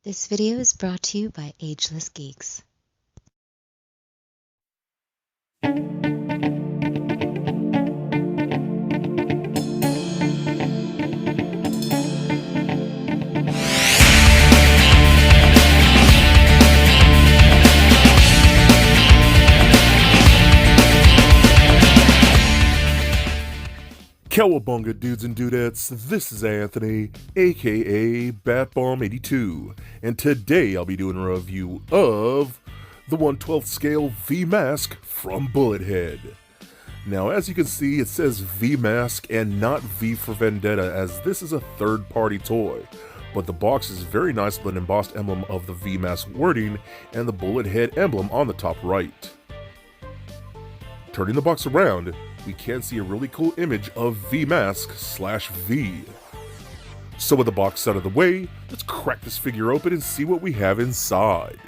This video is brought to you by Ageless Geeks. Cowabunga dudes and dudettes, this is Anthony, aka Batbomb82, and today I'll be doing a review of the 1/12 scale V-Mask from Bullethead. Now as you can see, it says V-Mask and not V for Vendetta, as this is a third-party toy, but the box is very nice with an embossed emblem of the V-Mask wording and the Bullethead emblem on the top right. Turning the box around, we can see a really cool image of V-Mask/V. So with the box out of the way, let's crack this figure open and see what we have inside.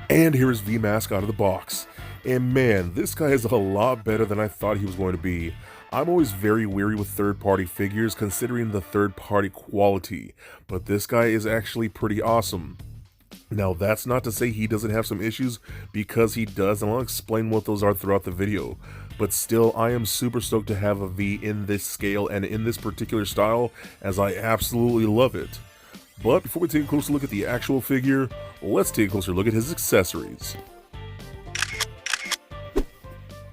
And here is V-Mask out of the box. And man, this guy is a lot better than I thought he was going to be. I'm always very weary with third-party figures considering the third-party quality, but this guy is actually pretty awesome. Now that's not to say he doesn't have some issues, because he does, and I'll explain what those are throughout the video. But still, I am super stoked to have a V in this scale and in this particular style, as I absolutely love it. But before we take a closer look at the actual figure, let's take a closer look at his accessories.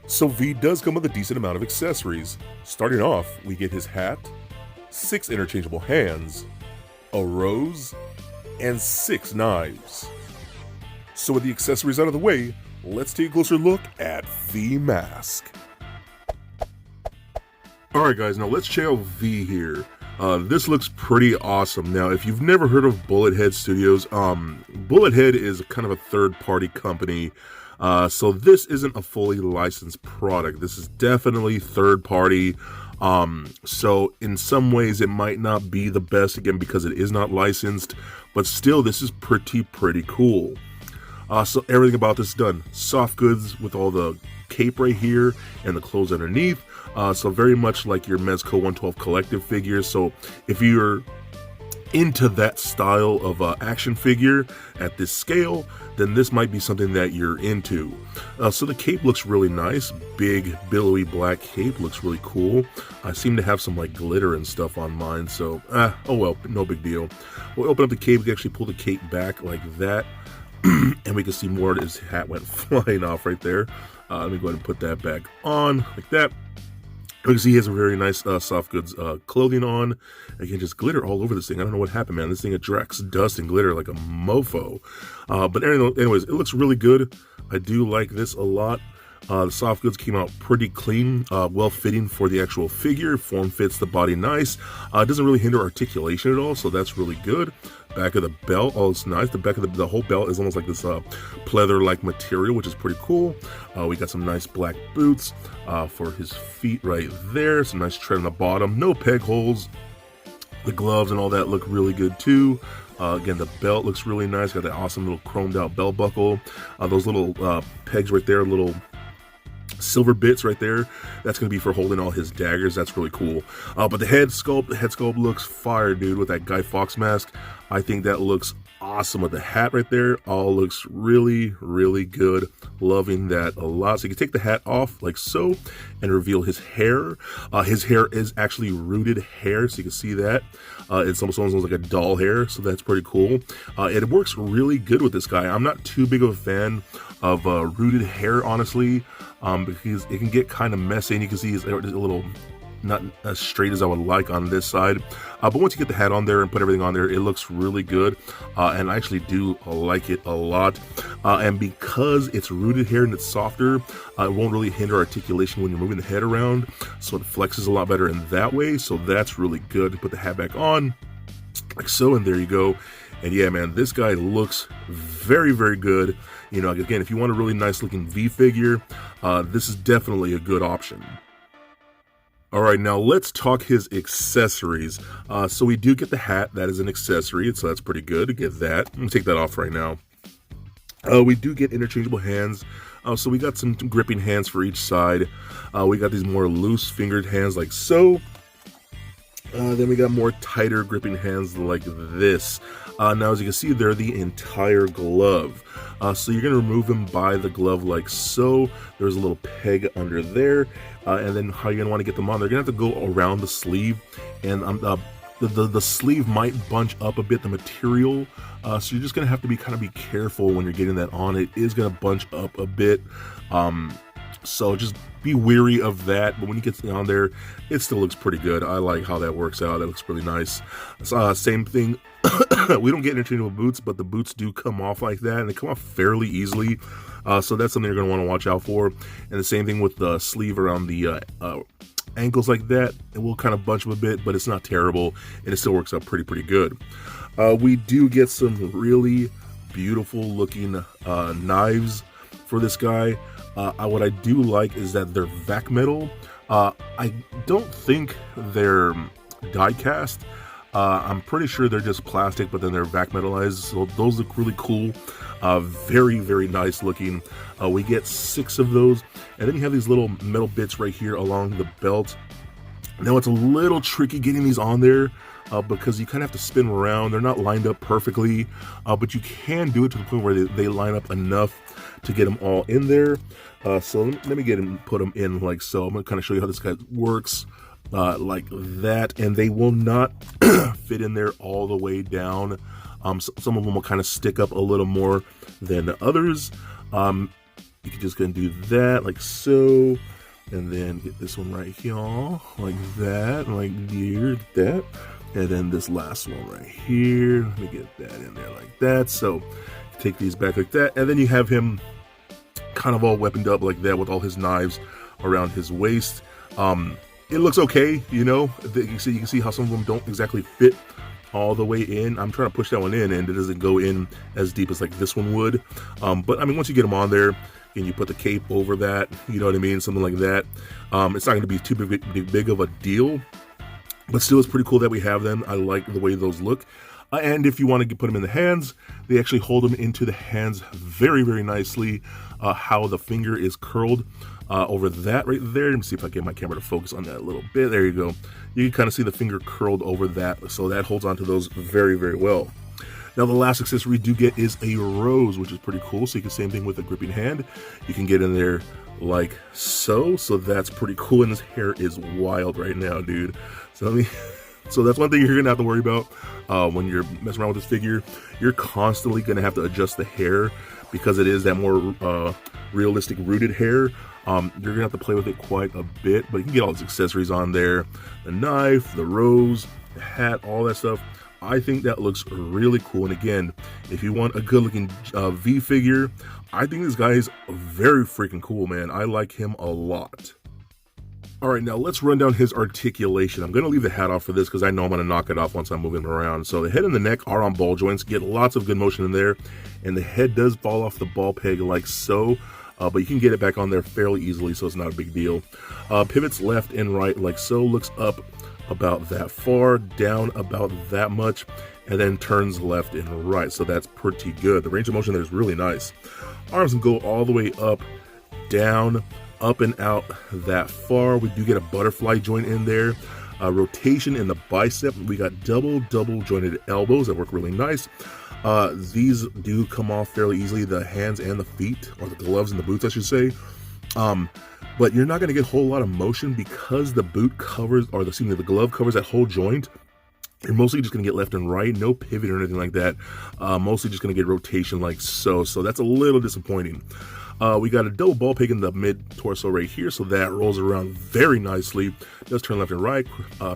So V does come with a decent amount of accessories. Starting off, we get his hat, 6 interchangeable hands, a rose, and 6 knives. So with the accessories out of the way, let's take a closer look at V-Mask. Alright guys, now let's check out V here. This looks pretty awesome. Now if you've never heard of Bullethead Studios, Bullethead is kind of a third-party company. So this isn't a fully licensed product. This is definitely third-party. So in some ways it might not be the best, again, because it is not licensed, but still this is pretty cool. So everything about this is done soft goods with all the cape right here and the clothes underneath. So very much like your Mezco 112 collective figures. So if you're into that style of action figure at this scale, then this might be something that you're into. So the cape looks really nice. Big billowy black cape looks really cool. I seem to have some like glitter and stuff on mine, so oh well, no big deal. We'll open up the cape. We can actually pull the cape back like that and we can see more of his hat went flying off right there. Let me go ahead and put that back on like that. You can see he has a very nice soft goods clothing on. Again, just glitter all over this thing. I don't know what happened, man. This thing attracts dust and glitter like a mofo. But anyways, it looks really good. I do like this a lot. The soft goods came out pretty clean, well fitting for the actual figure. Form fits the body nice. It doesn't really hinder articulation at all, so that's really good. Back of the belt, oh, it's nice. The back of the whole belt is almost like this pleather-like material, which is pretty cool. We got some nice black boots for his feet right there. Some nice tread on the bottom. No peg holes. The gloves and all that look really good too. Again, the belt looks really nice. Got that awesome little chromed out belt buckle. Those little pegs right there, little silver bits right there, that's going to be for holding all his daggers. That's really cool. But the head sculpt looks fire, dude, with that Guy Fawkes mask. I think that looks awesome with the hat right there. All looks really good. Loving that a lot. So you can take the hat off like so and reveal his hair. His hair is actually rooted hair, so you can see that. It's almost like a doll hair, so that's pretty cool. It works really good with this guy. I'm not too big of a fan of rooted hair, honestly, because it can get kind of messy, and you can see it's a little not as straight as I would like on this side. But once you get the hat on there and put everything on there, it looks really good, and I actually do like it a lot. And because it's rooted hair and it's softer, it won't really hinder articulation when you're moving the head around, so it flexes a lot better in that way. So that's really good. Put the hat back on like so, and there you go. And yeah, man, this guy looks very good. You know, again, if you want a really nice looking V figure, this is definitely a good option. Alright, now let's talk his accessories. So we do get the hat. That is an accessory, so that's pretty good to get that. I'm going to take that off right now. We do get interchangeable hands. So we got some gripping hands for each side. We got these more loose fingered hands like so. Then we got more tighter gripping hands like this. Now, as you can see, they're the entire glove. So you're going to remove them by the glove like so. There's a little peg under there. And then how you're going to want to get them on, they're going to have to go around the sleeve. And the sleeve might bunch up a bit, the material. So you're just going to have to be careful when you're getting that on. It is going to bunch up a bit. So just be wary of that, but when you get on there, it still looks pretty good. I like how that works out. It looks really nice. Same thing. We don't get interchangeable boots, but the boots do come off like that, and they come off fairly easily. So that's something you're going to want to watch out for. And the same thing with the sleeve around the ankles like that. It will kind of bunch them a bit, but it's not terrible, and it still works out pretty good. We do get some really beautiful looking knives for this guy. What I do like is that they're vac metal. I don't think they're die cast. I'm pretty sure they're just plastic, but then they're vac metalized. So those look really cool. Very nice looking. We get 6 of those, and then you have these little metal bits right here along the belt. Now it's a little tricky getting these on there because you kind of have to spin around. They're not lined up perfectly, but you can do it to the point where they line up enough to get them all in there. So let me get and put them in like so. I'm going to kind of show you how this guy works like that, and they will not fit in there all the way down. So some of them will kind of stick up a little more than others. You can just go and do that like so, and then get this one right here like that, like here, that, and then this last one right here. Let me get that in there like that. So take these back like that, and then you have him kind of all weaponed up like that with all his knives around his waist. It looks okay, you know. You can see how some of them don't exactly fit all the way in. I'm trying to push that one in, and it doesn't go in as deep as like this one would. But I mean, once you get them on there and you put the cape over that, you know what I mean, something like that, it's not going to be too big of a deal. But still, it's pretty cool that we have them. I like the way those look. And if you want to put them in the hands, they actually hold them into the hands very nicely. How the finger is curled over that right there. Let me see if I get my camera to focus on that a little bit. There you go. You can kind of see the finger curled over that, so that holds onto those very well. Now the last accessory we do get is a rose, which is pretty cool. So you can same thing with a gripping hand. You can get in there like so. So that's pretty cool, and his hair is wild right now, dude. So that's one thing you're gonna have to worry about when you're messing around with this figure. You're constantly gonna have to adjust the hair because it is that more realistic rooted hair. You're gonna have to play with it quite a bit, but you can get all these accessories on there: the knife, the rose, the hat, all that stuff. I think that looks really cool. And again, if you want a good looking V figure, I think this guy is very freaking cool, man. I like him a lot. Alright, now let's run down his articulation. I'm going to leave the hat off for this because I know I'm going to knock it off once I'm moving around. So the head and the neck are on ball joints, get lots of good motion in there, and the head does fall off the ball peg like so, but you can get it back on there fairly easily, so it's not a big deal. Pivots left and right like so, looks up about that far, down about that much, and then turns left and right, so that's pretty good. The range of motion there is really nice. Arms can go all the way up, down, up and out that far. We do get a butterfly joint in there. Rotation in the bicep. We got double jointed elbows that work really nice. These do come off fairly easily, the hands and the feet, or the gloves and the boots I should say. But you're not going to get a whole lot of motion because the boot covers, or the glove covers that whole joint. You're mostly just going to get left and right, no pivot or anything like that. Mostly just going to get rotation like so. So that's a little disappointing. We got a double ball peg in the mid torso right here, so that rolls around very nicely. Does turn left and right,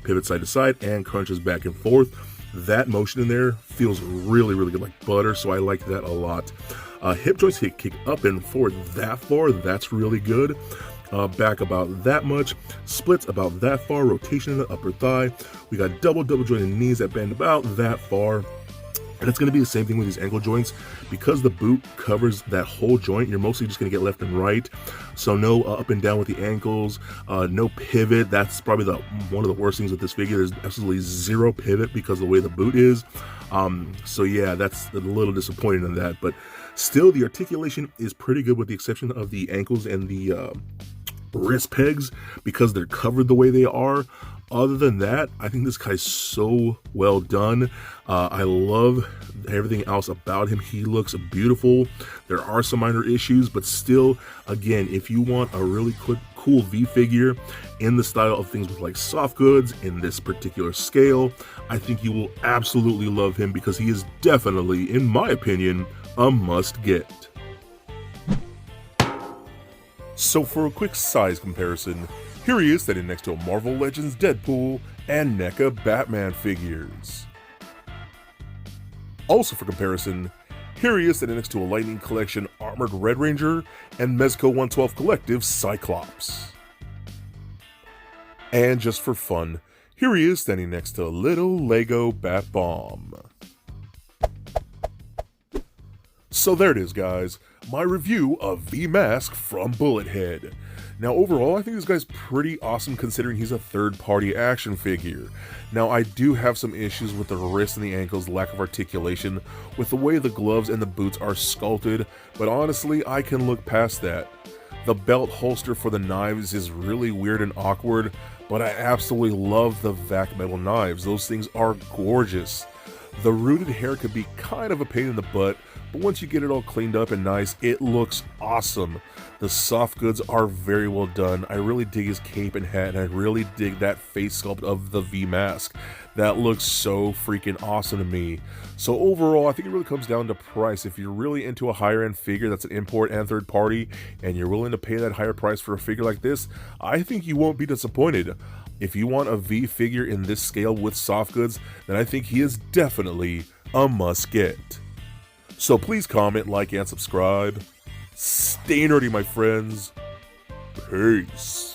pivot side to side, and crunches back and forth. That motion in there feels really good, like butter, so I like that a lot. Hip joints kick up and forward that far, that's really good. Back about that much, splits about that far, rotation in the upper thigh. We got double jointed knees that bend about that far. And it's going to be the same thing with these ankle joints. Because the boot covers that whole joint, you're mostly just going to get left and right. So no up and down with the ankles, no pivot. That's probably one of the worst things with this figure. There's absolutely zero pivot because of the way the boot is. So yeah, that's a little disappointing in that. But still, the articulation is pretty good with the exception of the ankles and the wrist pegs because they're covered the way they are. Other than that, I think this guy's so well done. I love everything else about him. He looks beautiful. There are some minor issues, but still, again, if you want a really cool V figure in the style of things with like soft goods in this particular scale, I think you will absolutely love him because he is definitely, in my opinion, a must get. So for a quick size comparison, here he is standing next to a Marvel Legends Deadpool and NECA Batman figures. Also for comparison, here he is standing next to a Lightning Collection Armored Red Ranger and Mezco 112 Collective Cyclops. And just for fun, here he is standing next to a little Lego Bat Bomb. So there it is, guys, my review of V-Mask from Bullethead. Now overall, I think this guy's pretty awesome considering he's a third-party action figure. Now I do have some issues with the wrists and the ankles, lack of articulation, with the way the gloves and the boots are sculpted, but honestly, I can look past that. The belt holster for the knives is really weird and awkward, but I absolutely love the vac metal knives. Those things are gorgeous. The rooted hair could be kind of a pain in the butt, but once you get it all cleaned up and nice, it looks awesome. The soft goods are very well done. I really dig his cape and hat, and I really dig that face sculpt of the V-Mask. That looks so freaking awesome to me. So overall, I think it really comes down to price. If you're really into a higher end figure that's an import and third party, and you're willing to pay that higher price for a figure like this, I think you won't be disappointed. If you want a V figure in this scale with soft goods, then I think he is definitely a must get. So please comment, like, and subscribe. Stay nerdy, my friends. Peace.